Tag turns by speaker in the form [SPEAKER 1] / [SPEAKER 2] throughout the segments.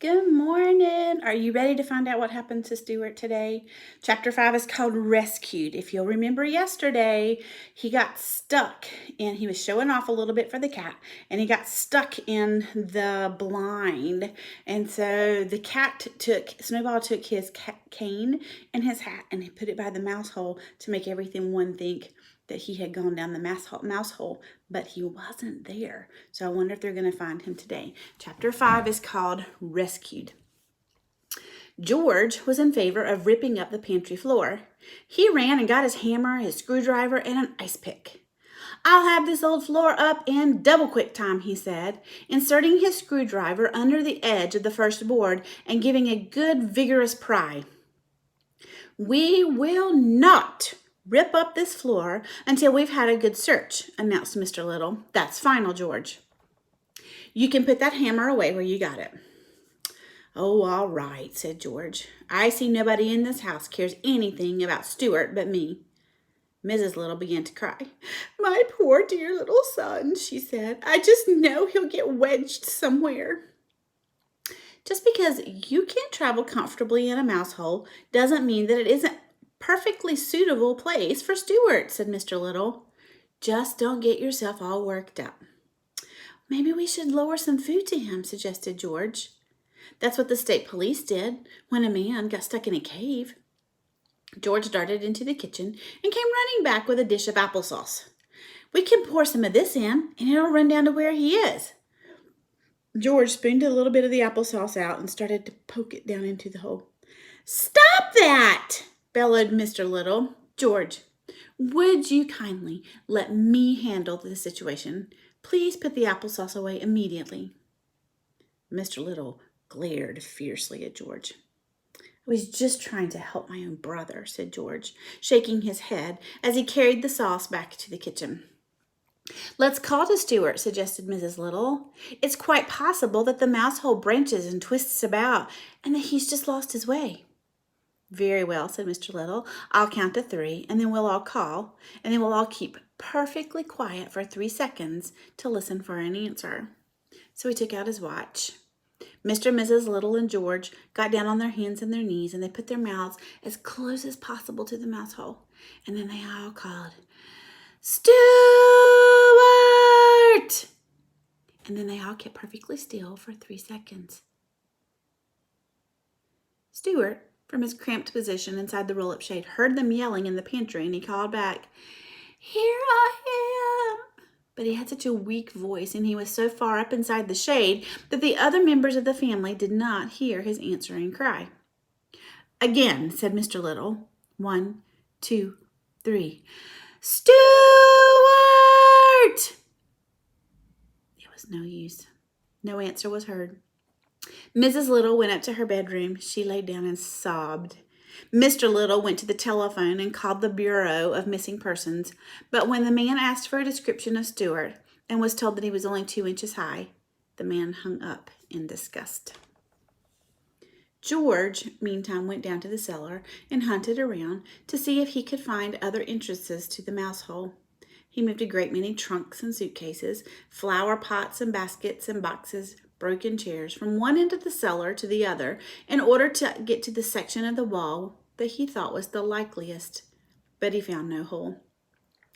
[SPEAKER 1] Good morning. Are you ready to find out what happened to Stuart today? Chapter 5 is called Rescued. If you'll remember yesterday, he got stuck and he was showing off a little bit for the cat and he got stuck in the blind. And so the Snowball took his cane and his hat and he put it by the mouse hole to make everyone think that he had gone down the mouse hole, but he wasn't there. So I wonder if they're going to find him today. Chapter 5 is called Rescued. George was in favor of ripping up the pantry floor. He ran and got his hammer, his screwdriver, and an ice pick. "I'll have this old floor up in double quick time," he said, inserting his screwdriver under the edge of the first board and giving a good vigorous pry. "We will not rip up this floor until we've had a good search," announced Mr. Little. "That's final, George. You can put that hammer away where you got it." "Oh, all right," said George. "I see nobody in this house cares anything about Stuart but me." Mrs. Little began to cry. "My poor dear little son," she said. "I just know he'll get wedged somewhere." "Just because you can't travel comfortably in a mouse hole doesn't mean that it isn't perfectly suitable place for Stuart," said Mr. Little. "Just don't get yourself all worked up." "Maybe we should lower some food to him," suggested George. "That's what the state police did when a man got stuck in a cave." George darted into the kitchen and came running back with a dish of applesauce. "We can pour some of this in, and it'll run down to where he is." George spooned a little bit of the applesauce out and started to poke it down into the hole. "Stop that!" bellowed Mr. Little. "George, would you kindly let me handle the situation? Please put the applesauce away immediately." Mr. Little glared fiercely at George. "I was just trying to help my own brother," said George, shaking his head as he carried the sauce back to the kitchen. "Let's call to Stuart," suggested Mrs. Little. "It's quite possible that the mouse hole branches and twists about and that he's just lost his way." "Very well," said Mr. Little. "I'll count to 3, and then we'll all call, and then we'll all keep perfectly quiet for 3 seconds to listen for an answer." So he took out his watch. Mr. and Mrs. Little and George got down on their hands and their knees, and they put their mouths as close as possible to the mouse hole. And then they all called, "Stuart!" And then they all kept perfectly still for 3 seconds. Stuart, from his cramped position inside the roll-up shade, heard them yelling in the pantry, and he called back, "Here I am!" But he had such a weak voice, and he was so far up inside the shade that the other members of the family did not hear his answering cry. "Again," said Mr. Little. 1, 2, 3. "Stuart!" It was no use. No answer was heard. Mrs. Little went up to her bedroom. She lay down and sobbed. Mr. Little went to the telephone and called the Bureau of Missing Persons, but when the man asked for a description of Stuart and was told that he was only 2 inches high, the man hung up in disgust. George, meantime, went down to the cellar and hunted around to see if he could find other entrances to the mouse hole. He moved a great many trunks and suitcases, flower pots and baskets and boxes, broken chairs from one end of the cellar to the other in order to get to the section of the wall that he thought was the likeliest, but he found no hole.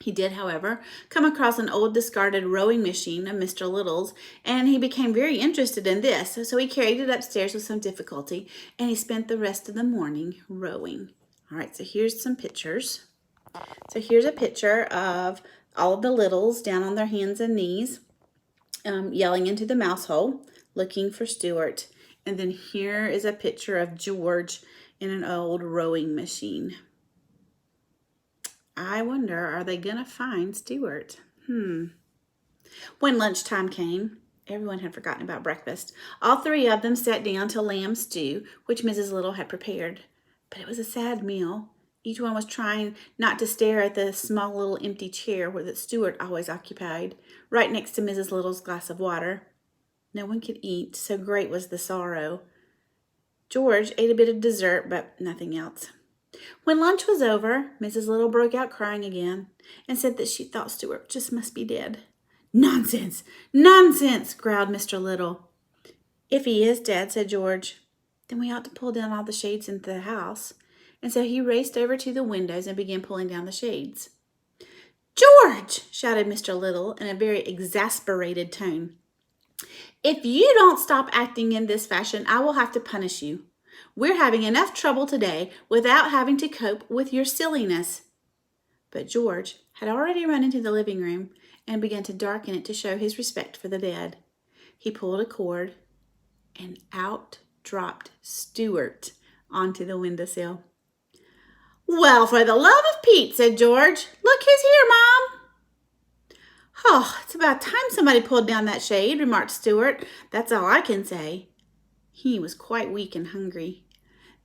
[SPEAKER 1] He did, however, come across an old discarded rowing machine of Mr. Little's, and he became very interested in this, so he carried it upstairs with some difficulty, and he spent the rest of the morning rowing. All right, so here's some pictures. So here's a picture of all of the Littles down on their hands and knees, yelling into the mouse hole, looking for Stuart. And then here is a picture of George in an old rowing machine. I wonder, are they going to find Stuart? When lunchtime came, everyone had forgotten about breakfast. All 3 of them sat down to lamb stew, which Mrs. Little had prepared. But it was a sad meal. Each one was trying not to stare at the small little empty chair that Stuart always occupied, right next to Mrs. Little's glass of water. No one could eat, so great was the sorrow. George ate a bit of dessert, but nothing else. When lunch was over, Mrs. Little broke out crying again and said that she thought Stuart just must be dead. "Nonsense! Nonsense!" growled Mr. Little. If he is dead, said George, then we ought to pull down all the shades into the house. And so he raced over to the windows and began pulling down the shades. George, shouted Mr. Little in a very exasperated tone, if you don't stop acting in this fashion, I will have to punish you. We're having enough trouble today without having to cope with your silliness. But George had already run into the living room and began to darken it to show his respect for the dead. He pulled a cord, and out dropped Stuart onto the windowsill. Well, for the love of Pete, said George. Look who's here, Mom. Oh, it's about time somebody pulled down that shade, remarked Stuart. That's all I can say. He was quite weak and hungry.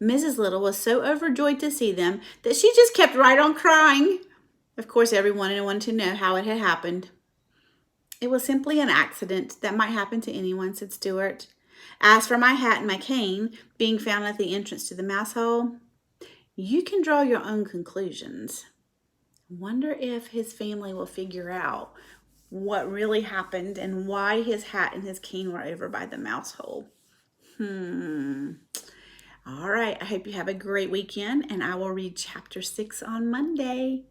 [SPEAKER 1] Mrs. Little was so overjoyed to see them that she just kept right on crying. Of course, everyone wanted to know how it had happened. It was simply an accident that might happen to anyone, said Stuart. As for my hat and my cane being found at the entrance to the mouse hole, you can draw your own conclusions. Wonder if his family will figure out what really happened and why his hat and his cane were over by the mouse hole. All right, I hope you have a great weekend, and I will read chapter 6 on Monday.